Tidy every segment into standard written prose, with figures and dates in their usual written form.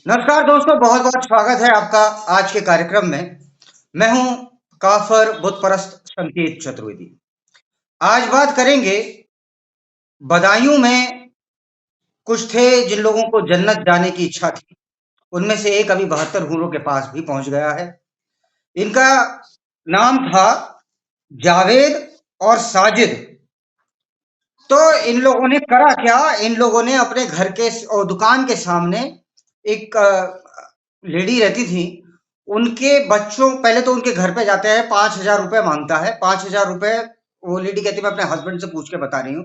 नमस्कार दोस्तों, बहुत बहुत स्वागत है आपका आज के कार्यक्रम में। मैं हूं काफर बुतपरस्त संकेत चतुर्वेदी। आज बात करेंगे, बदायूं में कुछ थे जिन लोगों को जन्नत जाने की इच्छा थी। उनमें से एक अभी 72 हूरों के पास भी पहुंच गया है। इनका नाम था जावेद और साजिद। तो इन लोगों ने करा क्या, इन लोगों ने अपने घर के और दुकान के सामने एक लेडी रहती थी, उनके बच्चों, पहले तो उनके घर पे जाते हैं, 5,000 रुपए मांगता है। 5,000 रुपए वो लेडी कहती है मैं अपने हस्बैंड से पूछ के बता रही हूँ।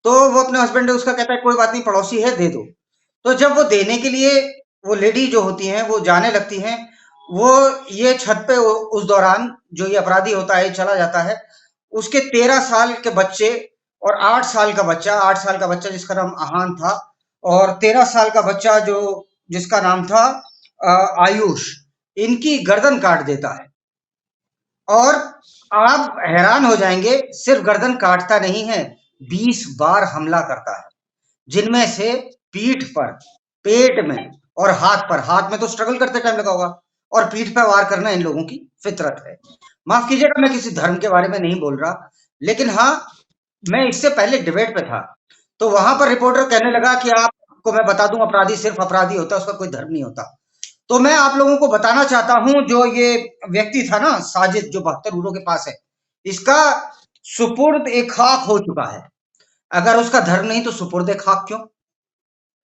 तो वो अपने हस्बैंड है उसका कहता है कोई बात नहीं, पड़ोसी है, दे दो। तो जब वो देने के लिए वो लेडी जो होती हैं वो जाने लगती हैं, वो ये छत पे उस दौरान जो ये अपराधी होता है चला जाता है। उसके 13 साल के बच्चे और 8 साल का बच्चा, 8 साल का बच्चा जिसका नाम आहान था, और 13 साल का बच्चा जो जिसका नाम था आयुष, इनकी गर्दन काट देता है। और आप हैरान हो जाएंगे, सिर्फ गर्दन काटता नहीं है, 20 बार हमला करता है, जिनमें से पीठ पर, पेट में और हाथ पर। हाथ में तो स्ट्रगल करते टाइम लगा होगा, और पीठ पर वार करना इन लोगों की फितरत है। माफ कीजिएगा, मैं किसी धर्म के बारे में नहीं बोल रहा, लेकिन हाँ, मैं इससे पहले डिबेट पे था, तो वहां पर रिपोर्टर कहने लगा कि आपको मैं बता दूं, अपराधी सिर्फ अपराधी होता है, उसका कोई धर्म नहीं होता। तो मैं आप लोगों को बताना चाहता हूं, जो ये व्यक्ति था ना साजिद, जो 72 के पास है, इसका सुपुर्द ए खाक हो चुका है। अगर उसका धर्म नहीं तो सुपुर्द ए खाक क्यों?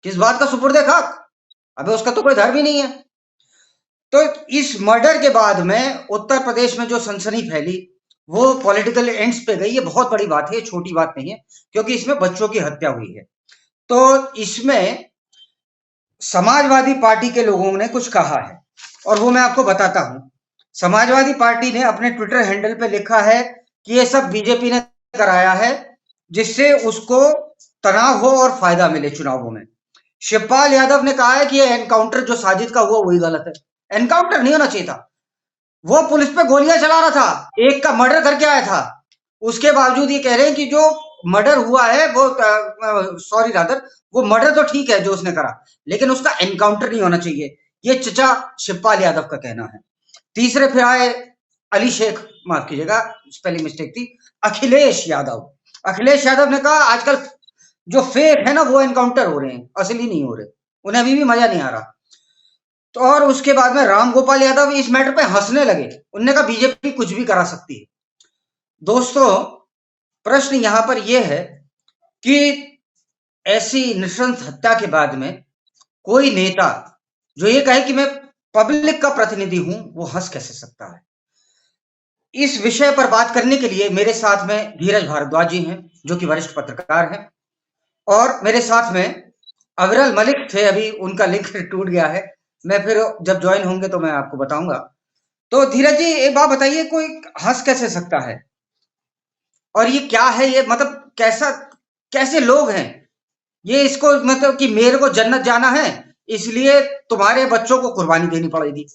किस बात का सुपुर्द ए खाक? अबे उसका तो कोई धर्म ही नहीं है। तो इस मर्डर के बाद में उत्तर प्रदेश में जो सनसनी फैली, वो पॉलिटिकल एंड्स पे गई। ये बहुत बड़ी बात है, ये छोटी बात नहीं है, क्योंकि इसमें बच्चों की हत्या हुई है। तो इसमें समाजवादी पार्टी के लोगों ने कुछ कहा है, और वो मैं आपको बताता हूं। समाजवादी पार्टी ने अपने ट्विटर हैंडल पे लिखा है कि ये सब बीजेपी ने कराया है, जिससे उसको तनाव हो और फायदा मिले चुनावों में। शिवपाल यादव ने कहा है कि ये एनकाउंटर जो साजिद का हुआ वही गलत है, एनकाउंटर नहीं होना चाहिए था। वो पुलिस पे गोलियां चला रहा था, एक का मर्डर करके आया था। उसके बावजूद ये कह रहे हैं कि जो मर्डर हुआ है वो, सॉरी रादर, वो मर्डर तो ठीक है जो उसने करा, लेकिन उसका एनकाउंटर नहीं होना चाहिए। ये चचा शिवपाल यादव का कहना है। तीसरे फिर आए अली शेख, माफ कीजिएगा स्पेलिंग मिस्टेक थी, अखिलेश यादव। अखिलेश यादव ने कहा आजकल जो फेक है ना वो एनकाउंटर हो रहे हैं, असली नहीं हो रहे। उन्हें अभी भी मजा नहीं आ रहा। तो और उसके बाद में राम गोपाल यादव इस मैटर पे हंसने लगे। उनने कहा बीजेपी कुछ भी करा सकती है। दोस्तों, प्रश्न यहां पर यह है कि ऐसी नृशंस हत्या के बाद में कोई नेता जो ये कहे कि मैं पब्लिक का प्रतिनिधि हूं, वो हंस कैसे सकता है? इस विषय पर बात करने के लिए मेरे साथ में धीरज भारद्वाज जी हैं, जो कि वरिष्ठ पत्रकार हैं, और मेरे साथ में अविरल मलिक थे, अभी उनका लिंक टूट गया है। मैं फिर जब ज्वाइन होंगे तो मैं आपको बताऊंगा। तो धीरज जी, एक बात बताइए, कोई हंस कैसे सकता है? और ये क्या है, ये मतलब कैसा, कैसे लोग हैं ये? इसको मतलब कि मेरे को जन्नत जाना है, इसलिए तुम्हारे बच्चों को कुर्बानी देनी पड़ेगी।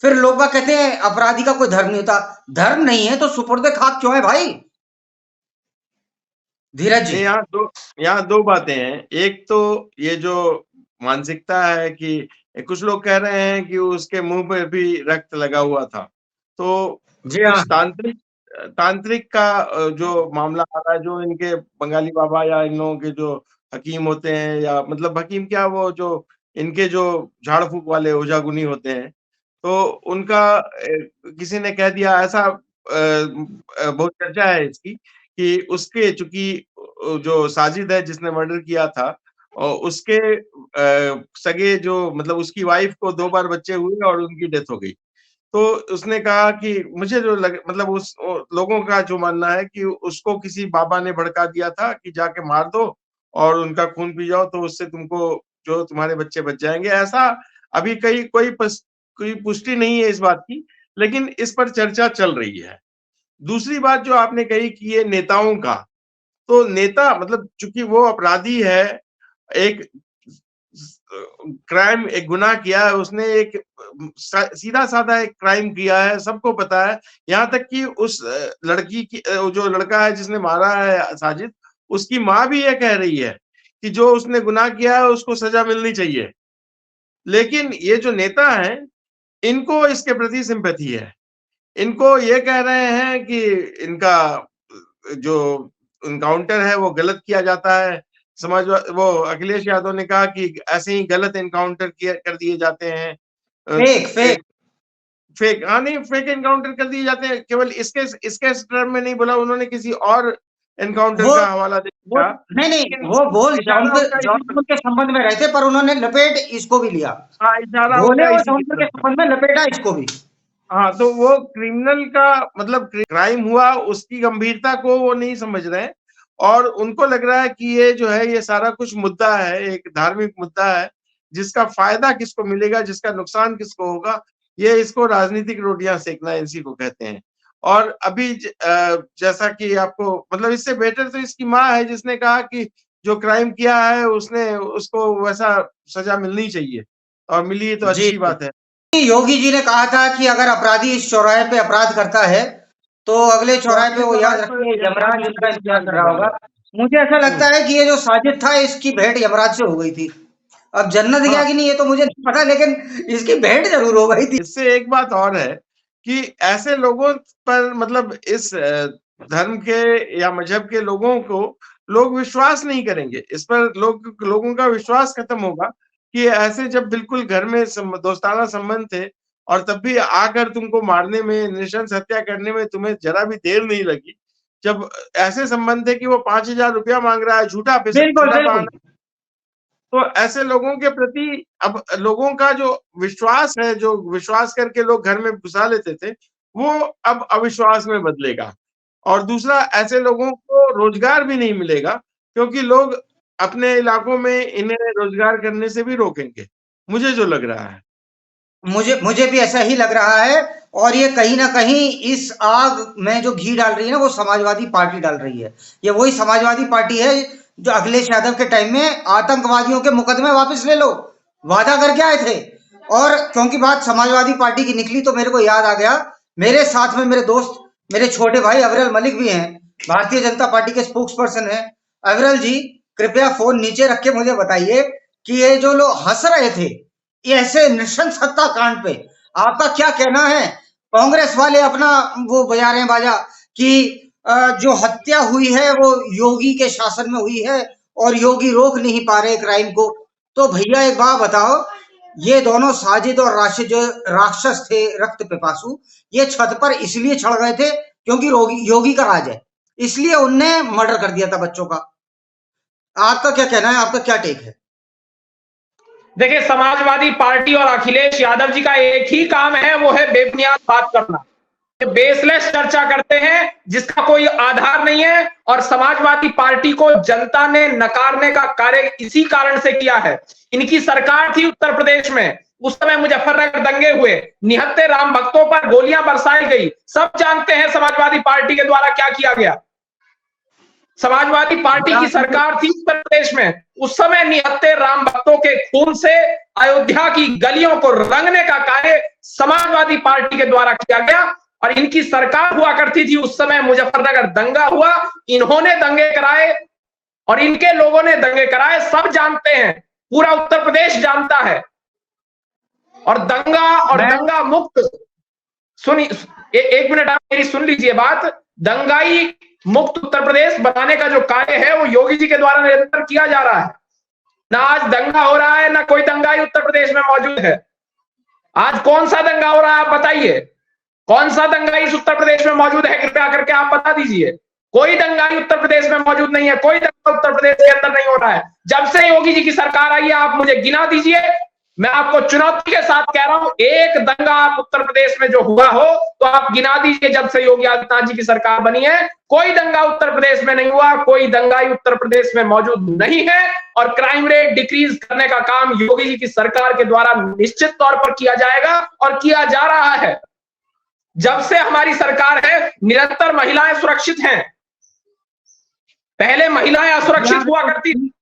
फिर लोग बाग कहते हैं अपराधी का कोई धर्म नहीं होता। धर्म नहीं है तो सुपुर्द खाक क्यों है भाई? धीरज जी। नहीं, यहाँ दो बातें हैं। एक तो ये जो मानसिकता है कि कुछ लोग कह रहे हैं कि उसके मुंह पे भी रक्त लगा हुआ था, तो जी हाँ। कुछ तांत्रिक तांत्रिक का जो मामला आ रहा है, जो इनके बंगाली बाबा या इन लोगों के जो हकीम होते हैं, या मतलब हकीम क्या, वो जो इनके जो झाड़ फूक वाले ओझा-गुनी होते हैं, तो उनका किसी ने कह दिया ऐसा, बहुत चर्चा है इसकी कि उसके चूंकि जो साजिद है जिसने मर्डर किया था, और उसके सगे जो मतलब उसकी वाइफ को 2 बार बच्चे हुए और उनकी डेथ हो गई। तो उसने कहा कि मुझे जो मतलब लोगों का जो मानना है कि उसको किसी बाबा ने भड़का दिया था कि जाके मार दो और उनका खून पी जाओ, तो उससे तुमको जो तुम्हारे बच्चे बच जाएंगे। ऐसा अभी कहीं कोई पुष्टि नहीं है इस बात की, लेकिन इस पर चर्चा चल रही है। दूसरी बात जो आपने कही कि ये नेताओं का, तो नेता मतलब चूंकि वो अपराधी है, एक क्राइम, एक गुनाह किया है उसने, एक सीधा साधा एक क्राइम किया है, सबको पता है। यहाँ तक कि उस लड़की की, जो लड़का है जिसने मारा है साजिद, उसकी माँ भी ये कह रही है कि जो उसने गुनाह किया है उसको सजा मिलनी चाहिए। लेकिन ये जो नेता हैं, इनको इसके प्रति सिंपैथी है। इनको ये कह रहे हैं कि इनका जो एनकाउंटर है वो गलत किया जाता है। वो अखिलेश यादव ने कहा कि ऐसे ही गलत एनकाउंटर कर दिए जाते हैं। फेक फेक फेक, हाँ नहीं, फेक एनकाउंटर कर दिए जाते हैं। केवल इसके टर्म में नहीं बोला, उन्होंने किसी और एनकाउंटर वो का हवाला दिया। नहीं, वो बोल जौनपुर के संबंध में रहते, पर उन्होंने लपेट इसको भी लिया। हाँ, इशारा बोले उनका वो इसी की जौनपुर के तरफ था। संबंध में लपेटा इसको भी। हाँ, तो वो क्रिमिनल का मतलब क्राइम हुआ, उसकी गंभीरता को वो नहीं समझ रहे हैं, और उनको लग रहा है कि ये जो है, ये सारा कुछ मुद्दा है, एक धार्मिक मुद्दा है, जिसका फायदा किसको मिलेगा, जिसका नुकसान किसको होगा, ये इसको राजनीतिक रोटियां सेकना इसी को कहते हैं। और अभी जैसा कि आपको मतलब, इससे बेहतर तो इसकी माँ है, जिसने कहा कि जो क्राइम किया है उसको वैसा सजा मिलनी चाहिए, और मिली तो जी, अच्छी बात है। योगी जी ने कहा था कि अगर अपराधी इस चौराहे पे अपराध करता है तो अगले चौराहे पे वो याद रखिए यमराज उसका इंतजार कर रहा होगा। मुझे ऐसा लगता है कि ये जो साजिद था, इसकी भेंट यमराज से हो गई थी। अब जन्नत गया कि नहीं ये तो मुझे नहीं पता, लेकिन इसकी भेंट जरूर हो गई थी। इससे एक बात और है कि ऐसे लोगों पर मतलब इस धर्म के या मजहब के लोगों को लोग विश्वास नहीं करेंगे। इस पर लोगों का विश्वास खत्म होगा कि ऐसे जब बिल्कुल घर में दोस्ताना संबंध थे, और तब भी आकर तुमको मारने में, नृशंस हत्या करने में तुम्हें जरा भी देर नहीं लगी। जब ऐसे संबंध थे कि वो 5,000 रुपया मांग रहा है, झूठा बहाना, तो ऐसे लोगों के प्रति अब लोगों का जो विश्वास है, जो विश्वास करके लोग घर में घुसा लेते थे, वो अब अविश्वास में बदलेगा। और दूसरा, ऐसे लोगों को रोजगार भी नहीं मिलेगा, क्योंकि लोग अपने इलाकों में इन्हें रोजगार करने से भी रोकेंगे, मुझे जो लग रहा है। मुझे भी ऐसा ही लग रहा है। और ये कहीं ना कहीं इस आग में जो घी डाल रही है ना, वो समाजवादी पार्टी डाल रही है। ये वही समाजवादी पार्टी है जो अखिलेश यादव के टाइम में आतंकवादियों के मुकदमे वापस ले लो वादा करके आए थे। और क्योंकि बात समाजवादी पार्टी की निकली तो मेरे को याद आ गया, मेरे साथ में मेरे दोस्त, मेरे छोटे भाई अविरल मलिक भी हैं, भारतीय जनता पार्टी के स्पोक्स पर्सन है। अविरल जी, कृपया फोन नीचे रख के मुझे बताइए कि ये जो लोग हंस रहे थे ये ऐसे नृशंस हत्याकांड पे, आपका क्या कहना है? कांग्रेस वाले अपना वो बजा रहे हैं बाजा कि जो हत्या हुई है वो योगी के शासन में हुई है और योगी रोक नहीं पा रहे क्राइम को। तो भैया एक बात बताओ, ये दोनों साजिद और राशिद जो राक्षस थे रक्त पिपासु, ये छत पर इसलिए चढ़ गए थे क्योंकि योगी का राज है, इसलिए उनने मर्डर कर दिया था बच्चों का। आपका क्या कहना है, आपका क्या टेक है? देखिए, समाजवादी पार्टी और अखिलेश यादव जी का एक ही काम है, वो है बेबुनियाद बात करना, बेसलेस चर्चा करते हैं जिसका कोई आधार नहीं है। और समाजवादी पार्टी को जनता ने नकारने का कार्य इसी कारण से किया है। इनकी सरकार थी उत्तर प्रदेश में, उस समय मुजफ्फरनगर दंगे हुए, निहत्थे राम भक्तों पर गोलियां बरसाई गई। सब जानते हैं समाजवादी पार्टी के द्वारा क्या किया गया। समाजवादी पार्टी की सरकार थी उत्तर प्रदेश में, उस समय निहत्थे राम भक्तों के खून से अयोध्या की गलियों को रंगने का कार्य समाजवादी पार्टी के द्वारा किया गया। और इनकी सरकार हुआ करती थी उस समय, मुजफ्फरनगर दंगा हुआ, इन्होंने दंगे कराए और इनके लोगों ने दंगे कराए, सब जानते हैं, पूरा उत्तर प्रदेश जानता है। और दंगा मुक्त, सुनी एक मिनट आप मेरी सुन लीजिए बात। दंगाई मुक्त उत्तर प्रदेश बनाने का जो कार्य है वो योगी जी के द्वारा निरंतर किया जा रहा है। ना आज दंगा हो रहा है, ना कोई दंगाई उत्तर प्रदेश में मौजूद है। आज कौन सा दंगा हो रहा है आप बताइए, कौन सा दंगाई इस उत्तर प्रदेश में मौजूद है? कृपया करके आप बता दीजिए। कोई दंगाई उत्तर प्रदेश में मौजूद नहीं है, कोई दंगा उत्तर प्रदेश के अंदर नहीं हो रहा है। जब से योगी जी की सरकार आई है, आप मुझे गिना दीजिए, मैं आपको चुनौती के साथ कह रहा हूं, एक दंगा आप उत्तर प्रदेश में जो हुआ हो तो आप गिना दीजिए। जब से योगी आदित्यनाथ जी की सरकार बनी है, कोई दंगा उत्तर प्रदेश में नहीं हुआ, कोई दंगाई उत्तर प्रदेश में मौजूद नहीं है। और क्राइम रेट डिक्रीज करने का काम योगी जी की सरकार के द्वारा निश्चित तौर पर किया जाएगा और किया जा रहा है। जब से हमारी सरकार है, निरंतर महिलाएं सुरक्षित हैं। पहले महिलाएं असुरक्षित हुआ करती थी,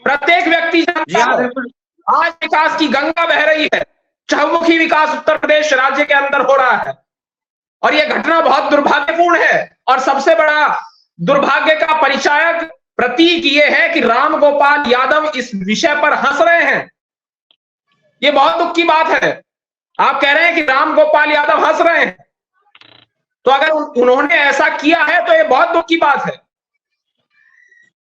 प्रत्येक व्यक्ति जानता है। आज विकास की गंगा बह रही है, चहुमुखी विकास उत्तर प्रदेश राज्य के अंदर हो रहा है। और यह घटना बहुत दुर्भाग्यपूर्ण है। और सबसे बड़ा दुर्भाग्य का परिचायक प्रतीक यह है कि राम गोपाल यादव इस विषय पर हंस रहे हैं। ये बहुत दुख की बात है। आप कह रहे हैं कि राम गोपाल यादव हंस रहे हैं, तो अगर उन्होंने ऐसा किया है तो ये बहुत दुख की बात है।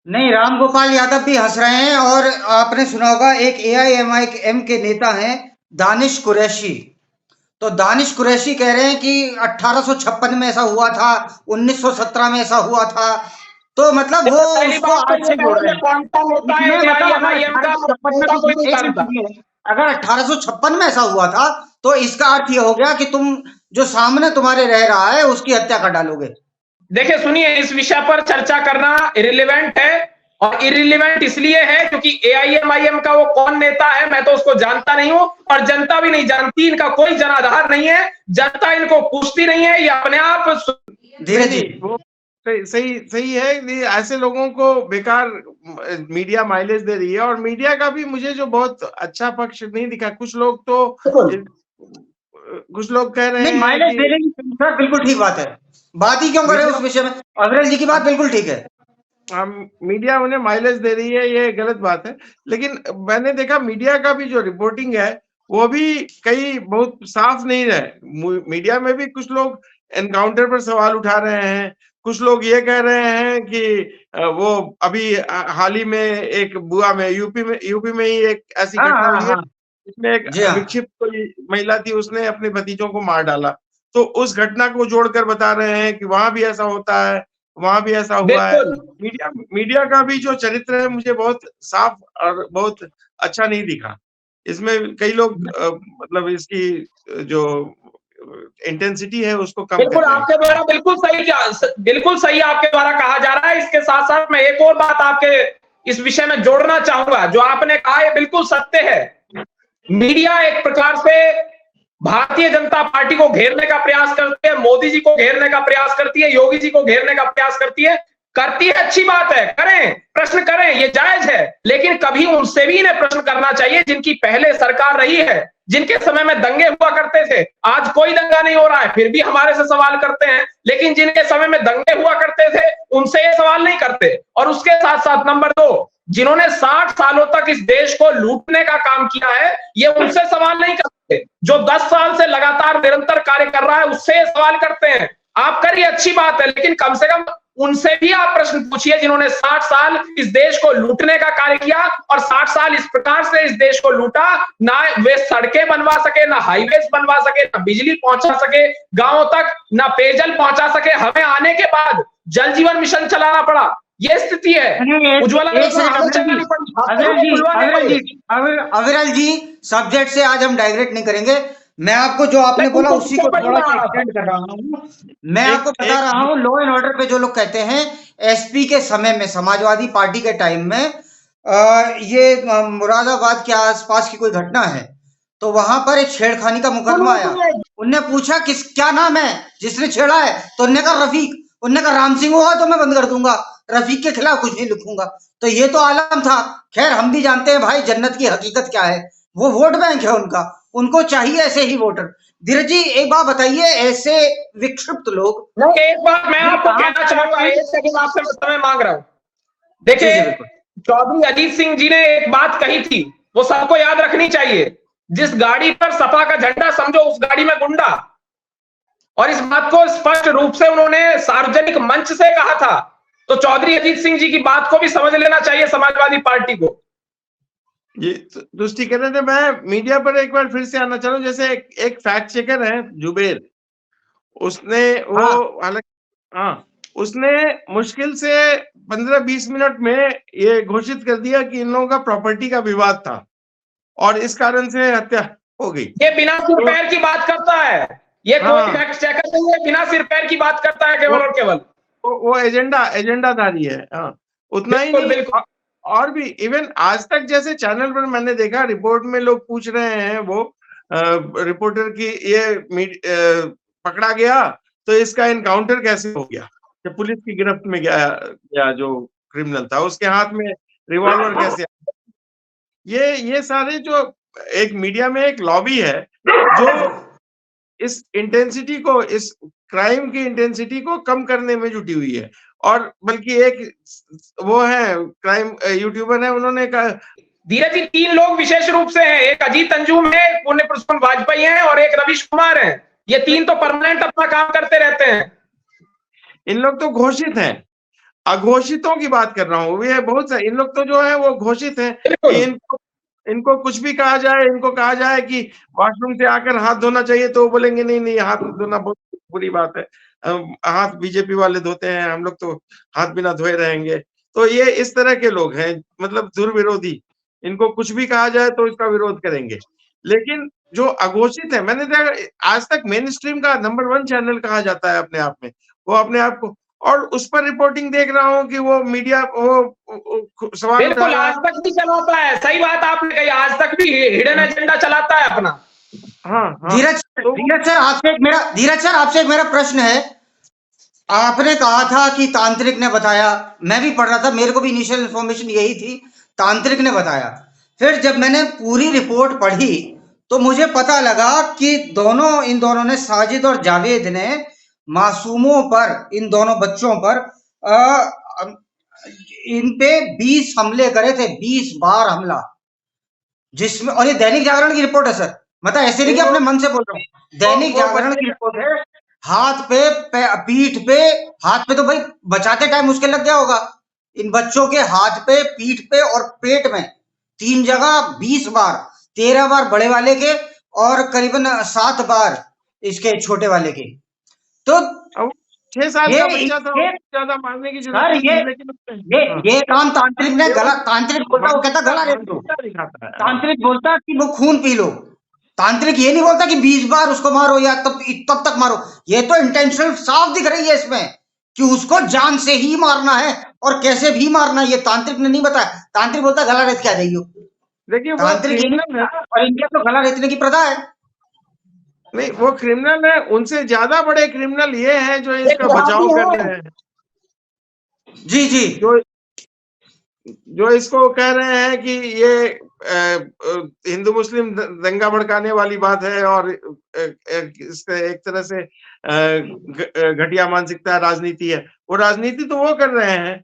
नहीं, राम गोपाल यादव भी हंस रहे हैं। और आपने सुना होगा, एक एआईएमआईएम के नेता हैं दानिश कुरैशी। तो दानिश कुरैशी कह रहे हैं कि 1856 में ऐसा हुआ था, 1917 में ऐसा हुआ था। तो मतलब वो पहली उसको बात तो आज ये से जोड़ कहो रहे कि हैं। कौन सा होता है इसमें मतलब अगर AIMIM का, 1856 में होता कोई नहीं एक मिनट जानता। सुनिए, अगर 1856 में ऐसा हुआ था तो इसका अर्थ ये हो गया कि तुम जो सामने तुम्हारे रह रहा है उसकी हत्या कर डालोगे। देखिए सुनिए, इस विषय पर चर्चा करना इरिलेवेंट है, और इरिलेवेंट इसलिए है क्योंकि AIMIM का वो कौन नेता है मैं तो उसको जानता नहीं हूं, और जनता भी नहीं जानती। इनका कोई जनाधार नहीं है, जनता इनको पूछती नहीं है, ये अपने आप। धीरज जी, वो सही सही है। नहीं, ऐसे लोगों को बेकार मीडिया माइलेज दे रही है, और मीडिया का भी मुझे जो बहुत अच्छा पक्ष नहीं दिखा। कुछ लोग कह रहे नहीं हैं माइलेज कि दे रही है सर, बिल्कुल ठीक बात है। बात ही क्यों कर रहे हो उस विषय में? अविरल जी की बात बिल्कुल ठीक है। हम मीडिया उन्हें माइलेज दे रही है, ये गलत बात है। लेकिन मैंने देखा मीडिया का भी जो रिपोर्टिंग है वो भी कई बहुत साफ नहीं रहे। मीडिया में भी कुछ लोग एनकाउंटर पर सवाल उठा रहे हैं, कुछ लोग ये कह रहे हैं कि वो अभी हाल ही में एक बुआ में यूपी में ही एक ऐसी हाँ घटना हाँ हुई है हाँ, जिसमें एक जी हाँ। विक्षिप्त कोई महिला थी, उसने अपने भतीजों को मार डाला। तो उस घटना को जोड़कर बता रहे हैं कि वहां भी ऐसा होता है, वहां भी ऐसा हुआ है। बिल्कुल मीडिया का भी जो चरित्र है मुझे बहुत साफ और बहुत अच्छा नहीं दिखा। इसमें कई लोग मतलब इसकी जो इंटेंसिटी है उसको कम कर बिल्कुल रहे हैं। आपके द्वारा बिल्कुल सही आपके द्वारा कहा जा रहा है। इसके साथ साथ मैं एक और बात आपके इस विषय में जोड़ना चाहूंगा। जो आपने कहा ये बिल्कुल सत्य है। मीडिया एक प्रकार से भारतीय जनता पार्टी को घेरने का प्रयास करती है, मोदी जी को घेरने का प्रयास करती है, योगी जी को घेरने का प्रयास करती है। अच्छी बात है, करें, प्रश्न करें, ये जायज है। लेकिन कभी उनसे भी इन्हें प्रश्न करना चाहिए जिनकी पहले सरकार रही है, जिनके समय में दंगे हुआ करते थे। आज कोई दंगा नहीं हो रहा है, फिर भी हमारे से सवाल करते हैं। लेकिन जिनके समय में दंगे हुआ करते थे उनसे ये सवाल नहीं करते। और उसके साथ साथ नंबर 2, जिन्होंने 60 सालों तक इस देश को लूटने का काम किया है, ये उनसे सवाल नहीं करते। जो 10 साल से लगातार निरंतर कार्य कर रहा है उससे सवाल करते हैं। आप करिए, अच्छी बात है, लेकिन कम से कम उनसे भी आप प्रश्न पूछिए जिन्होंने 60 साल इस देश को लूटने का कार्य किया, और 60 साल इस प्रकार से इस देश को लूटा। ना वे सड़कें बनवा सके, ना हाईवेज बनवा सके, ना बिजली पहुंचा सके गांवों तक, ना पेयजल पहुंचा सके। हमें आने के बाद जल जीवन मिशन चलाना पड़ा। ये स्थिति है। उज्ज्वला अविरल जी, सब्जेक्ट से आज हम डाइग्रेट नहीं करेंगे। मैं आपको जो आपने बोला उसी को थोड़ा सा एक्सटेंड कर रहा हूँ। मैं आपको बता रहा हूँ, लॉ एंड ऑर्डर पे जो लोग कहते हैं, एसपी के समय में, समाजवादी पार्टी के टाइम में ये मुरादाबाद के आसपास की कोई घटना है, तो वहां पर एक छेड़खानी का मुकदमा आया। उनने पूछा क्या नाम है जिसने छेड़ा है, तो उनने कहा रफीक। उनने कहा राम सिंह होगा तो मैं बंद कर दूंगा, रफीक के खिलाफ कुछ नहीं लिखूंगा। तो ये तो आलम था। खैर, हम भी जानते हैं भाई जन्नत की हकीकत क्या है। वो वोट बैंक है उनका, उनको चाहिए ऐसे ही वोटर। धीरज जी, एक बात बताइए, ऐसे विक्षिप्त लोग। एक बात मैं आपको कहना चाहूंगा, एक सेकंड आपसे मैं समय मांग रहा हूं। देखिए, चौधरी अजीत सिंह जी ने एक बात कही थी, वो सबको याद रखनी चाहिए। जिस गाड़ी पर सपा का झंडा, समझो उस गाड़ी में गुंडा। और इस बात को स्पष्ट रूप से उन्होंने सार्वजनिक मंच से कहा था। तो चौधरी अजीत सिंह जी की बात को भी समझ लेना चाहिए समाजवादी पार्टी को। ये दुष्टि कह रहे थे। मैं मीडिया पर एक बार फिर से आना चाहूँ। जैसे एक फैक्ट चेकर है जुबेर, उसने वो हालांकि उसने मुश्किल से 15-20 मिनट में ये घोषित कर दिया कि इन लोगों का प्रॉपर्टी का विवाद था और इस कारण से हत्या हो गई। ये बिना सिर पैर की बात करता है, ये कोई फैक्ट चेकर नहीं है, बिना सिर पैर की बात करता है केवल और केवल। वो एजेंडाधारी है। उतना ही नहीं, और भी इवन आज तक जैसे चैनल पर मैंने देखा, रिपोर्ट में लोग पूछ रहे हैं, वो रिपोर्टर की, ये पकड़ा गया तो इसका एनकाउंटर कैसे हो गया, जब पुलिस की गिरफ्त में गया जो क्रिमिनल था उसके हाथ में रिवॉल्वर कैसे आया। ये सारे जो एक मीडिया में एक लॉबी है जो इस इंटेंसिटी को, इस क्राइम की इंटेंसिटी को कम करने में जुटी हुई है। और बल्कि एक वो है क्राइम यूट्यूबर है, उन्होंने कहा धीरज जी, 3 लोग विशेष रूप से हैं, एक अजीत अंजुम है, पुण्य पुष्पम वाजपेयी हैं और एक रवीश कुमार हैं। ये 3 तो परमानेंट अपना काम करते रहते हैं। इन लोग तो घोषित हैं, अघोषितों की बात कर रहा हूँ। ये बहुत इन लोग तो जो है वो घोषित हैं कि इनको कुछ भी कहा जाए, इनको कहा जाए कि वॉशरूम से आकर हाथ धोना चाहिए तो वो बोलेंगे नहीं नहीं, हाथ धोना बहुत बुरी बात है, हाथ बीजेपी वाले धोते हैं, हम लोग तो हाथ बिना धोए रहेंगे। तो ये इस तरह के लोग हैं, मतलब दुर्विरोधी। इनको कुछ भी कहा जाए तो इसका विरोध करेंगे। लेकिन जो अघोषित है, मैंने देखा आज तक मेन स्ट्रीम का नंबर 1 चैनल कहा जाता है अपने आप में, वो अपने आप को, और उस पर रिपोर्टिंग देख रहा हूँ कि वो मीडिया वो सवाल बिल्कुल आज तक भी चलाता है। सही बात आपने कही, आज तक भी हिडन एजेंडा चलाता है अपना। हाँ, धीरज सर, आपसे एक मेरा प्रश्न है। आपने कहा था कि तांत्रिक ने बताया, मैं भी पढ़ रहा था, मेरे को भी इनिशियल इन्फॉर्मेशन यही थी, तांत्रिक ने बताया। फिर जब मैंने पूरी रिपोर्ट पढ़ी तो मुझे पता लगा कि इन दोनों ने, साजिद और जावेद ने मासूमों पर, इन दोनों बच्चों पर इन पे 20 हमले करे थे, 20 बार हमला, जिसमें, और ये दैनिक जागरण की रिपोर्ट है सर, मतलब ऐसे नहीं कि अपने मन से बोल रहा हूँ, दैनिक जागरण की रिपोर्ट है। हाथ पे, पीठ पे, हाथ पे तो भाई बचाते टाइम मुश्किल लग गया होगा, इन बच्चों के हाथ पे, पीठ पे और पेट में 3 जगह 20 बार, 13 बार बड़े वाले के और करीबन 7 बार इसके छोटे वाले के। तो 6 साल का बच्चा था, ज्यादा मारने की जरूरत नहीं थी, लेकिन ये काम तांत्रिक ने गला, तांत्रिक बोलता, वो कहता गला रेत लो, तांत्रिक बोलता कि वो खून पी लो। तांत्रिक ये नहीं बोलता कि 20 बार उसको मारो या तब तक मारो। ये तो इंटेंशनल साफ दिख रही है इसमें कि उसको जान से ही मारना है और कैसे भी मारना है। ये तांत्रिक ने नहीं बताया। तांत्रिक बोलता गला रेत के आ जाइयो। देखिए तांत्रिक ये नहीं, और इनके तो गला रेतने की प्रथा है। नहीं, वो क्रिमिनल है, उनसे ज्यादा बड़े क्रिमिनल ये हैं जो इसका बचाव कर रहे हैं। जी जी, जो इसको कह रहे हैं कि ये हिंदू मुस्लिम दंगा भड़काने वाली बात है और इससे एक तरह से घटिया मानसिकता राजनीति है, वो राजनीति तो वो कर रहे हैं।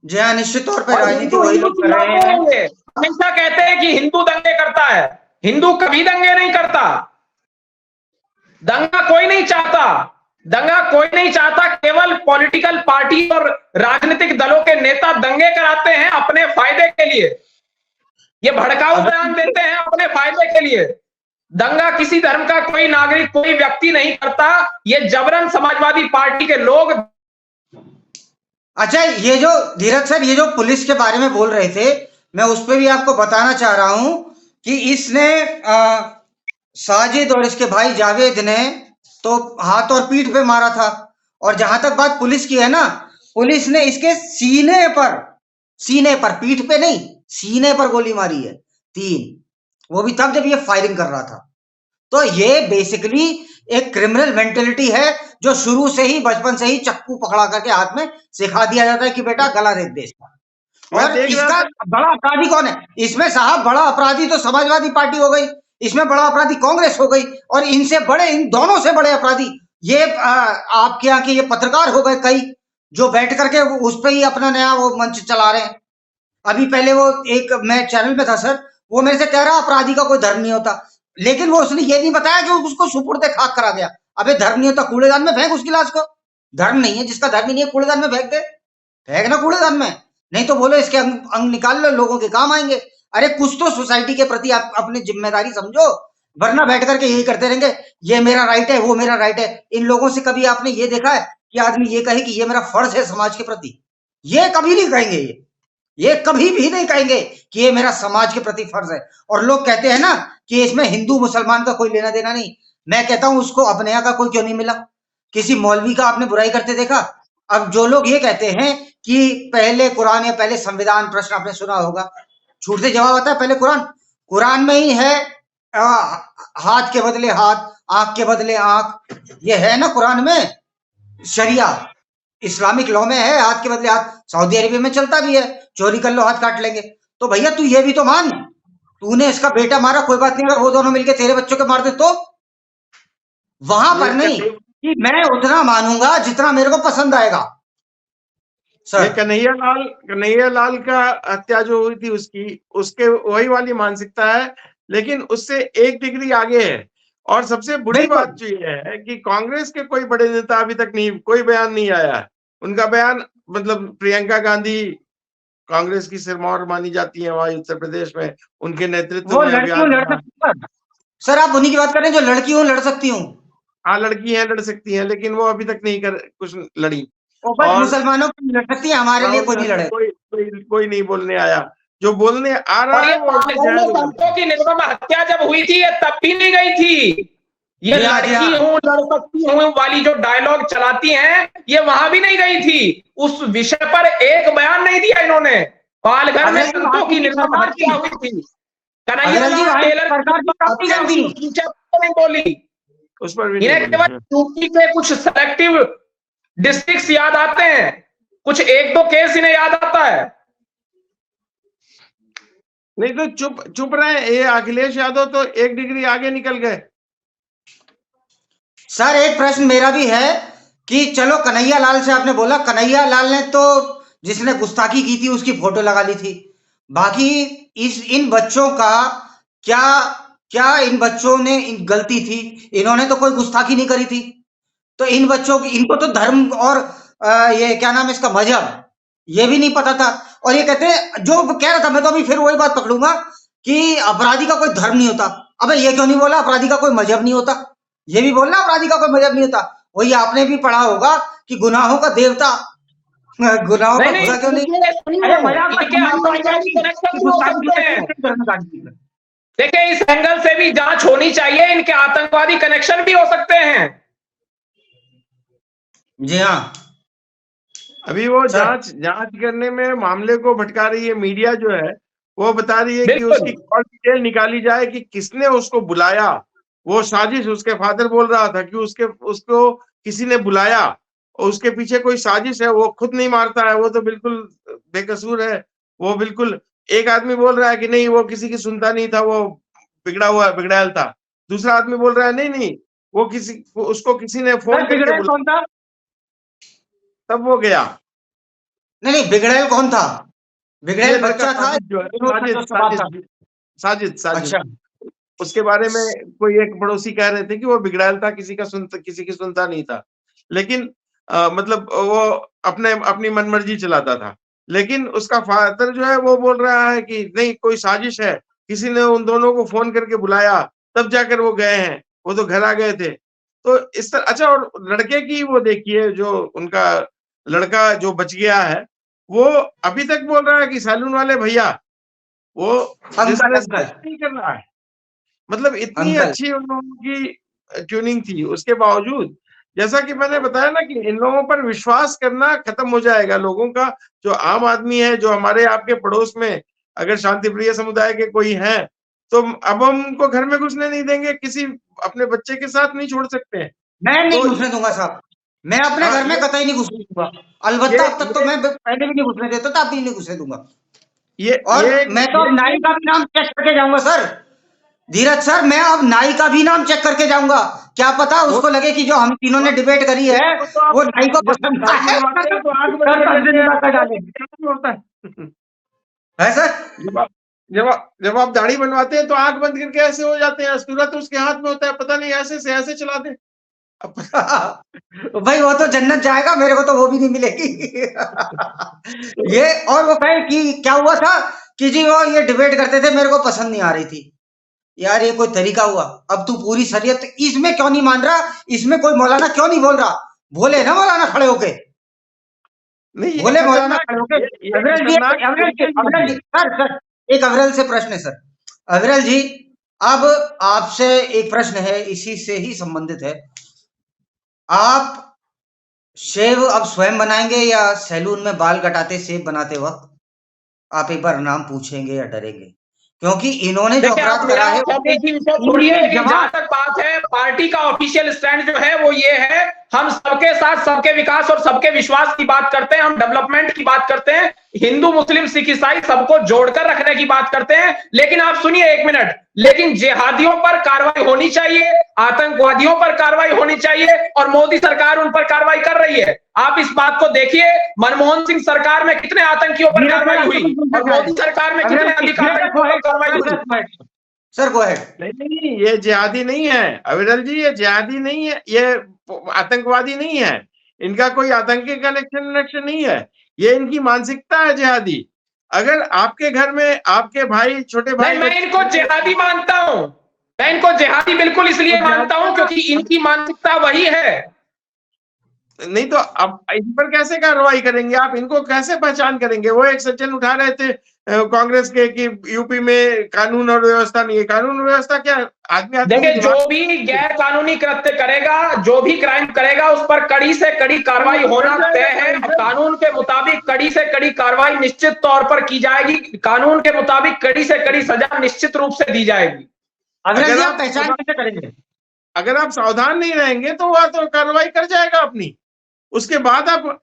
जी हाँ, निश्चित तौर पर राजनीति वही लोग कर रहे हैं। हमेशा कहते हैं कि हिंदू दंगे करता है, हिंदू कभी दंगे नहीं करता। दंगा कोई नहीं चाहता, दंगा कोई नहीं चाहता। केवल पॉलिटिकल पार्टी और राजनीतिक दलों के नेता दंगे कराते हैं अपने फायदे के लिए। ये भड़काऊ बयान देते हैं अपने फायदे के लिए। दंगा किसी धर्म का कोई नागरिक, कोई व्यक्ति नहीं करता, ये जबरन समाजवादी पार्टी के लोग। अच्छा, ये जो धीरज सर, ये जो पुलिस के बारे में बोल रहे थे, मैं उस पर भी आपको बताना चाह रहा हूं कि इसने साजिद और इसके भाई जावेद ने तो हाथ और पीठ पे मारा था। और जहां तक बात पुलिस की है ना, पुलिस ने इसके सीने पर, पीठ पे नहीं, सीने पर गोली मारी है 3, वो भी तब जब ये फायरिंग कर रहा था। तो ये बेसिकली एक क्रिमिनल मेंटेलिटी है जो शुरू से ही, बचपन से ही चक्कू पकड़ा करके हाथ में सिखा दिया जाता है कि बेटा गला रेत दे इसका। और इसका बड़ा अपराधी कौन है इसमें साहब? बड़ा अपराधी तो समाजवादी पार्टी हो गई, इसमें बड़ा अपराधी कांग्रेस हो गई, और इनसे बड़े, इन दोनों से बड़े अपराधी ये आपके यहाँ के ये पत्रकार हो गए कई, जो बैठ करके उस पर ही अपना नया वो मंच चला रहे हैं। अभी पहले वो एक, मैं चैनल पे था सर, वो मेरे से कह रहा अपराधी का कोई धर्म नहीं होता, लेकिन वो उसने ये नहीं बताया कि उसको सुपुर्द खाक करा गया। अबे धर्म नहीं होता, कूड़ेदान में फेंक उसकी लाश को। धर्म नहीं है, जिसका धर्म ही नहीं है कूड़ेदान में फेंक दे, फेंक ना कूड़ेदान में, नहीं तो बोलो इसके अंग निकाल लो, लोगों के काम आएंगे। अरे कुछ तो सोसाइटी के प्रति आप अपनी जिम्मेदारी समझो, वरना बैठ करके यही करते रहेंगे, ये मेरा राइट है, वो मेरा राइट है। इन लोगों से कभी आपने ये देखा है कि आदमी ये कहे कि ये मेरा फर्ज है समाज के प्रति? ये कभी नहीं कहेंगे, ये कभी भी नहीं कहेंगे कि ये मेरा समाज के प्रति फर्ज है। और लोग कहते हैं ना कि इसमें हिंदू मुसलमान का कोई लेना देना नहीं। मैं कहता हूं उसको अपने यहाँ का कोई क्यों नहीं मिला? किसी मौलवी का आपने बुराई करते देखा? अब जो लोग ये कहते हैं कि पहले कुरान या पहले संविधान, प्रश्न आपने सुना होगा, छूट से जवाब आता है पहले कुरान में ही है, हाथ के बदले हाथ, आंख के बदले आंख, ये है ना कुरान में। शरिया इस्लामिक लॉ में है, हाथ के बदले हाथ। सऊदी अरेबिया में चलता भी है, चोरी कर लो हाथ काट लेंगे। तो भैया तू ये भी तो मान, तूने इसका बेटा मारा, कोई बात नहीं, अगर वो दोनों मिलके तेरे बच्चों के मार दे तो? वहां पर नहीं कि मैं उतना मानूंगा जितना मेरे को पसंद आएगा। ये कन्हैया लाल का हत्या जो हुई थी उसके वही वाली मानसिकता है, लेकिन उससे 1 डिग्री आगे है। और सबसे बुरी बात जो ये है कि कांग्रेस के कोई बड़े नेता अभी तक कोई बयान नहीं आया है। उनका बयान मतलब प्रियंका गांधी कांग्रेस की सिरमौर मानी जाती है वहां उत्तर प्रदेश में, उनके नेतृत्व में अभियान। सर आप उन्हीं की बात कर रहे हैं जो लड़की हो लड़ सकती हूँ। हाँ लड़की हैं, लड़ सकती हैं, लेकिन वो अभी तक नहीं कुछ लड़ी। और मुसलमानों की लड़ सकती है, हमारे लिए कोई नहीं लड़े। कोई नहीं बोलने आया। जो बोलने आ रहा है वो संतों की निर्मम हत्या जब हुई थी ये तब भी नहीं गई थी। ये लड़की हूँ लड़ सकती हूँ वाली जो डायलॉग चलाती हैं ये वहां भी नहीं गई थी। उस विषय पर एक बयान नहीं दिया इन्होंने। पालघर में संतों की निर्मम हत्या हुई थी, कन्हैया लाल टेलर नहीं बोली। उस पर भी इन्हें केवल यूपी के कुछ सेलेक्टिव डिस्ट्रिक्ट्स याद आते हैं, कुछ 1-2 केस इन्हें याद आता है। नहीं तो चुप रहे। ये अखिलेश यादव तो 1 डिग्री आगे निकल गए। सर एक प्रश्न मेरा भी है कि चलो कन्हैया लाल से आपने बोला, कन्हैया लाल ने तो जिसने गुस्ताखी की थी उसकी फोटो लगा ली थी। बाकी इन बच्चों का क्या इन बच्चों ने गलती थी? इन्होंने तो कोई गुस्ताखी नहीं करी थी। तो इन बच्चों की इनको तो धर्म और ये क्या नाम है इसका मजहब ये भी नहीं पता था। और ये कहते हैं जो कह रहा था, मैं तो अभी फिर वही बात पकड़ूंगा कि अपराधी का कोई धर्म नहीं होता। अबे ये क्यों नहीं बोला अपराधी का कोई मजहब नहीं होता? ये भी बोलना अपराधी का कोई मजहब नहीं होता। वही आपने भी पढ़ा होगा कि गुनाहों का देवता गुनाहों का खुदा क्यों नहीं? देखिए इस एंगल से भी जांच होनी चाहिए, इनके आतंकवादी कनेक्शन भी हो सकते हैं। जी हाँ, अभी वो जांच करने में मामले को भटका रही है मीडिया जो है, वो बता रही है कि उसकी और डिटेल निकाली जाए कि किसने उसको बुलाया। वो साजिश, उसके फादर बोल रहा था कि उसको किसी ने बुलाया और उसके पीछे कोई साजिश है। वो खुद नहीं मारता है, वो तो बिल्कुल बेकसूर है। वो बिल्कुल, एक आदमी बोल रहा है कि नहीं वो किसी की सुनता नहीं था, वो बिगड़ैल था। दूसरा आदमी बोल रहा है नहीं वो उसको किसी ने फोन करके बुलाया तब वो गया। नहीं बिगड़ैल कौन था? बिगड़ैल बच्चा था, साजिद। अच्छा। उसके बारे में कोई एक पड़ोसी कह रहे थे कि वो बिगड़ैल था, किसी की सुनता नहीं था। लेकिन मतलब वो अपनी मनमर्जी चलाता था। लेकिन उसका फादर जो है वो बोल रहा है कि नहीं कोई साजिश है, किसी ने उन दोनों को फोन करके बुलाया तब जाकर वो गए हैं, वो तो घर आ गए थे। तो इस तरह। अच्छा, और लड़के की वो देखिए, जो उनका लड़का जो बच गया है वो अभी तक बोल रहा है कि सैलून वाले भैया वो नहीं कर रहा है। मतलब इतनी अच्छी उन लोगों की ट्यूनिंग थी, उसके बावजूद जैसा कि मैंने बताया ना कि इन लोगों पर विश्वास करना खत्म हो जाएगा लोगों का। जो आम आदमी है, जो हमारे आपके पड़ोस में अगर शांति प्रिय समुदाय के कोई हैं तो अब हम उनको घर में घुसने नहीं देंगे, किसी अपने बच्चे के साथ नहीं छोड़ सकते हैं। मैं नहीं घुसने दूंगा साहब, मैं अपने घर में कतई नहीं घुसने दूंगा। अलबत्ता अब तक तो मैं पहले भी नहीं घुसने देता था, अब भी नहीं घुसने दूंगा। मैं तो अब नाई का भी नाम चेक करके जाऊंगा सर, धीरज सर। मैं अब नाई का भी नाम चेक करके जाऊंगा। क्या पता उसको लगे कि जो हम तीनों ने डिबेट करी है वो नाई को पसंद है सर। जब आप दाढ़ी बनवाते हैं तो आंख बंद करके ऐसे हो जाते हैं, सूरत उसके हाथ में होता है, पता नहीं ऐसे से ऐसे चला दे। भाई वो तो जन्नत जाएगा, मेरे को तो वो भी नहीं मिलेगी। ये और वो कहे कि क्या हुआ था कि जी वो ये डिबेट करते थे, मेरे को पसंद नहीं आ रही थी। यार ये कोई तरीका हुआ? अब तू पूरी शरीयत इसमें क्यों नहीं मान रहा? इसमें कोई मौलाना क्यों नहीं बोल रहा? बोले ना मौलाना खड़े होके, बोले मौलाना खड़े होके। सर एक अविरल से प्रश्न है सर। अविरल जी, अब आपसे एक प्रश्न है, इसी से ही संबंधित है। आप शेव अब स्वयं बनाएंगे या सैलून में बाल कटाते शेव बनाते वक्त आप एक बार नाम पूछेंगे या डरेंगे? क्योंकि इन्होंने जो अपराध करा है जहां तक बात है, पार्टी का ऑफिशियल स्टैंड जो है वो ये है, हम सबके साथ सबके विकास और सबके विश्वास की बात करते हैं, हम डेवलपमेंट की बात करते हैं, हिंदू मुस्लिम सिख ईसाई सबको जोड़कर रखने की बात करते हैं। लेकिन आप सुनिए 1 मिनट, लेकिन जिहादियों पर कार्रवाई होनी चाहिए, आतंकवादियों पर कार्रवाई होनी चाहिए और मोदी सरकार उन पर कार्रवाई कर रही है। आप इस बात को देखिए, मनमोहन सिंह सरकार में कितने आतंकियों पर कार्रवाई हुई और मोदी सरकार में कितने अधिक आतंकियों पर कार्रवाई हुई। Sir go ahead. नहीं, ये जिहादी नहीं है अविरल जी, ये जिहादी नहीं है, ये आतंकवादी नहीं है, इनका कोई आतंकी कनेक्शन नहीं है, ये इनकी मानसिकता है जिहादी। अगर आपके घर में आपके भाई, छोटे भाई, मैं इनको जिहादी मानता हूं, मैं इनको जिहादी बिल्कुल इसलिए मानता हूं क्योंकि इनकी मानसिकता वही है। नहीं तो अब इन पर कैसे कार्रवाई करेंगे आप, इनको कैसे पहचान करेंगे? वो एक सज्जन उठा रहे थे कांग्रेस के कि यूपी में कानून और व्यवस्था नहीं है। कानून और व्यवस्था क्या आदमी देखिए, जो भी गैर कानूनी कृत्य करेगा, जो भी क्राइम करेगा, उस पर कड़ी से कड़ी कार्रवाई होना तय है। कानून के मुताबिक कड़ी से कड़ी कार्रवाई निश्चित तौर पर की जाएगी, कानून के मुताबिक कड़ी से कड़ी सजा निश्चित रूप से दी जाएगी। अगर आप पहचान कैसे करेंगे? अगर आप सावधान नहीं रहेंगे तो वह तो कार्रवाई कर जाएगा अपनी, उसके बाद आप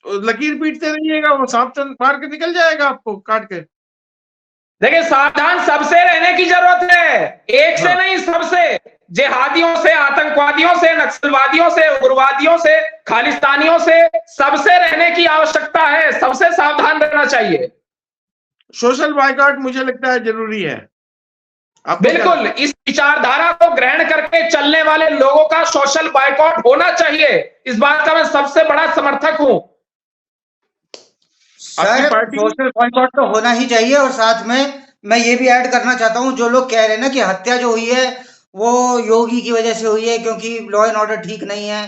लकीर पीटते रहिएगा, वो सांप मार के निकल जाएगा आपको काट के। देखिए, सावधान सबसे रहने की जरूरत है, एक से नहीं, सबसे। जिहादियों से, आतंकवादियों से, नक्सलवादियों से, उग्रवादियों से, खालिस्तानियों से, सबसे रहने की आवश्यकता है, सबसे सावधान रहना चाहिए। सोशल बायकॉट मुझे लगता है जरूरी है। बिल्कुल, इस विचारधारा को ग्रहण करके चलने वाले लोगों का सोशल बायकॉट होना चाहिए, इस बात का मैं सबसे बड़ा समर्थक हूं। सर, सोशल बायकॉट तो होना ही चाहिए। और साथ में मैं ये भी ऐड करना चाहता हूं, जो लोग कह रहे हैं ना कि हत्या जो हुई है वो योगी की वजह से हुई है क्योंकि लॉ एंड ऑर्डर ठीक नहीं है,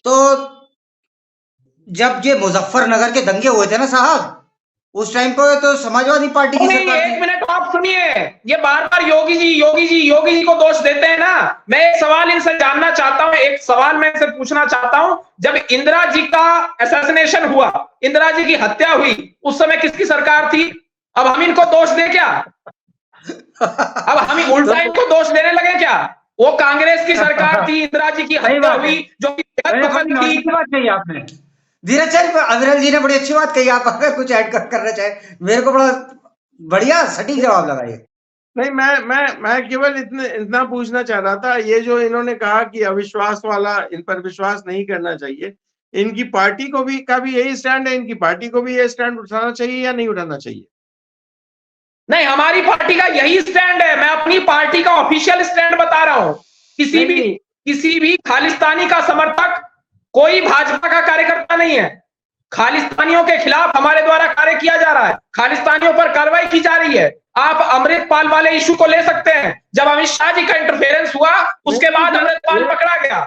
तो जब ये मुजफ्फरनगर के दंगे हुए थे ना साहब, उस टाइम पे तो समाजवादी पार्टी की सरकार थी। एक मिनट आप सुनिए, ये बार बार योगी जी को दोष देते हैं ना। मैं एक सवाल इनसे जानना चाहता हूं, एक सवाल मैं इनसे पूछना चाहता हूं, जब इंदिरा जी का असैसिनेशन हुआ, इंदिरा जी की हत्या हुई, उस समय किसकी सरकार थी? अब हम इनको दोष दें क्या? अब हम उल्टा इनको दोष देने लगे क्या? वो कांग्रेस की सरकार थी, इंदिरा जी की हत्या हुई, जो कि बात कही आपने। धीरज सर, अविरल जी ने बड़ी अच्छी बात कही। आप अगर कुछ ऐड करना चाहे, मेरे को बड़ा बढ़िया सटीक जवाब लगा ये। नहीं, मैं केवल इतना पूछना चाह रहा था, ये जो इन्होंने कहा कि अविश्वास वाला, इन पर विश्वास नहीं करना चाहिए, इनकी पार्टी को भी का भी यही स्टैंड है, इनकी पार्टी को भी ये स्टैंड उठाना चाहिए या नहीं उठाना चाहिए? नहीं, हमारी पार्टी का यही स्टैंड है। मैं अपनी पार्टी का ऑफिशियल स्टैंड बता रहा हूं। किसी भी खालिस्तानी का समर्थक कोई भाजपा का कार्यकर्ता नहीं है। खालिस्तानियों के खिलाफ हमारे द्वारा कार्य किया जा रहा है, खालिस्तानियों पर कार्रवाई की जा रही है। आप अमृतपाल वाले इशू को ले सकते हैं, जब अमित शाह जी का इंटरफेरेंस हुआ उसके बाद अमृतपाल पकड़ा गया।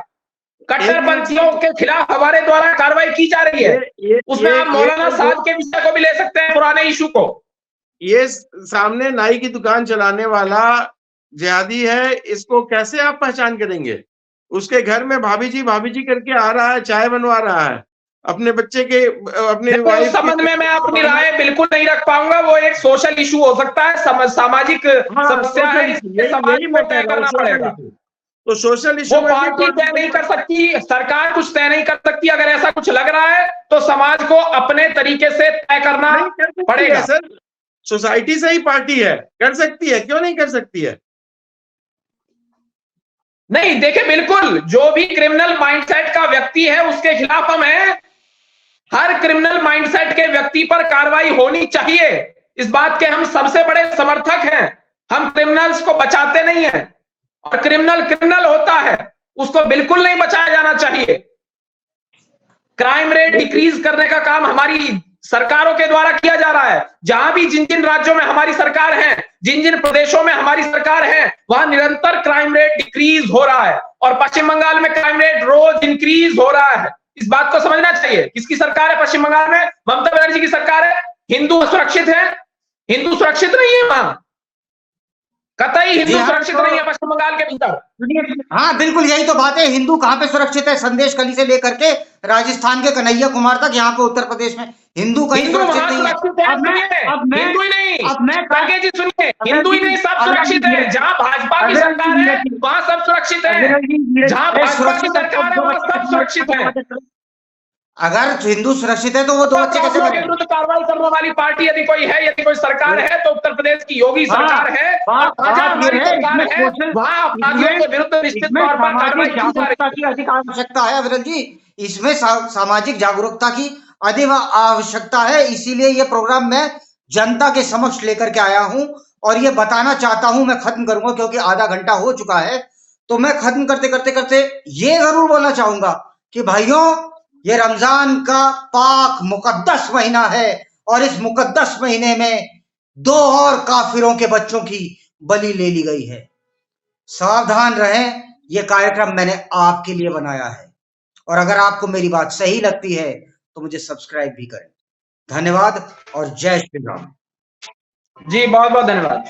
कट्टरपंथियों के खिलाफ हमारे द्वारा कार्रवाई की जा रही है, उसमें आप मौलाना साहब के विषय को भी ले सकते हैं, पुराने इशू को। ये सामने नाई की दुकान चलाने वाला जिहादी है, इसको कैसे आप पहचान करेंगे? उसके घर में भाभी जी करके आ रहा है, चाय बनवा रहा है अपने बच्चे के, अपने वाइफ। संबंध में मैं अपनी राय बिल्कुल नहीं रख पाऊंगा। वो एक सोशल इशू हो सकता है, सामाजिक समस्या है, समाज को तय करना पड़ेगा। तो सोशल इशू पार्टी तय नहीं कर सकती, सरकार कुछ तय नहीं कर सकती। अगर ऐसा कुछ लग रहा है तो समाज को अपने तरीके से तय करना पड़ेगा। सर, सोसाइटी से ही पार्टी है, कर सकती है, क्यों नहीं कर सकती है? नहीं, देखिए, बिल्कुल, जो भी क्रिमिनल माइंडसेट का व्यक्ति है उसके खिलाफ हम हैं। हर क्रिमिनल माइंडसेट के व्यक्ति पर कार्रवाई होनी चाहिए, इस बात के हम सबसे बड़े समर्थक हैं। हम क्रिमिनल्स को बचाते नहीं हैं, और क्रिमिनल होता है, उसको बिल्कुल नहीं बचाया जाना चाहिए। क्राइम रेट डिक्रीज करने का काम हमारी सरकारों के द्वारा किया जा रहा है। जहां भी जिन राज्यों में हमारी सरकार है, जिन प्रदेशों में हमारी सरकार है, वहां निरंतर क्राइम रेट डिक्रीज हो रहा है, और पश्चिम बंगाल में क्राइम रेट रोज इंक्रीज हो रहा है। इस बात को समझना चाहिए। किसकी सरकार है पश्चिम बंगाल में? ममता बनर्जी की सरकार है। हिंदू सुरक्षित है? हिंदू सुरक्षित नहीं है वहां, कतई हिंदू सुरक्षित नहीं है पश्चिम बंगाल के भीतर। हाँ, बिल्कुल यही तो बात है। हिंदू कहाँ पे सुरक्षित है? संदेश कली से लेकर के राजस्थान के कन्हैया कुमार तक, यहाँ पे उत्तर प्रदेश में हिंदू कहीं सुरक्षित नहीं है। हिंदू ही नहीं, जी सुनिए, हिंदू ही नहीं, सब सुरक्षित है। जहाँ भाजपा की सरकार है वहां सब सुरक्षित है, जहाँ भाजपा की सरकार है वहां सब सुरक्षित है। अगर हिंदू सुरक्षित है तो वो 2 बच्चे कैसे अपराधियों के बने? विरुद्ध कार्रवाई करने वाली पार्टी यदि कोई है, यदि कोई सरकार है, तो उत्तर प्रदेश की योगी सरकार है। और बात जहां हमारी ये है, सरकार इसमें है सोशल, वहां अपराधियों के विरुद्ध निश्चित इसमें तौर पर कार्रवाई सामाजिक की जा रही जागरूकता की अधिक आवश्यकता है अविरल जी। इसमें सामाजिक जागरूकता की अधिक आवश्यकता है, इसीलिए ये प्रोग्राम मैं जनता के समक्ष लेकर के आया हूं और ये बताना चाहता हूं। मैं खत्म करूंगा क्योंकि आधा घंटा हो चुका है, तो मैं खत्म करते करते करते ये जरूर बोलना चाहूंगा कि भाइयों, ये रमजान का पाक मुकद्दस महीना है और इस मुकद्दस महीने में 2 और काफिरों के बच्चों की बलि ले ली गई है। सावधान रहें, ये कार्यक्रम मैंने आपके लिए बनाया है और अगर आपको मेरी बात सही लगती है तो मुझे सब्सक्राइब भी करें। धन्यवाद और जय श्री राम। जी, बहुत बहुत धन्यवाद।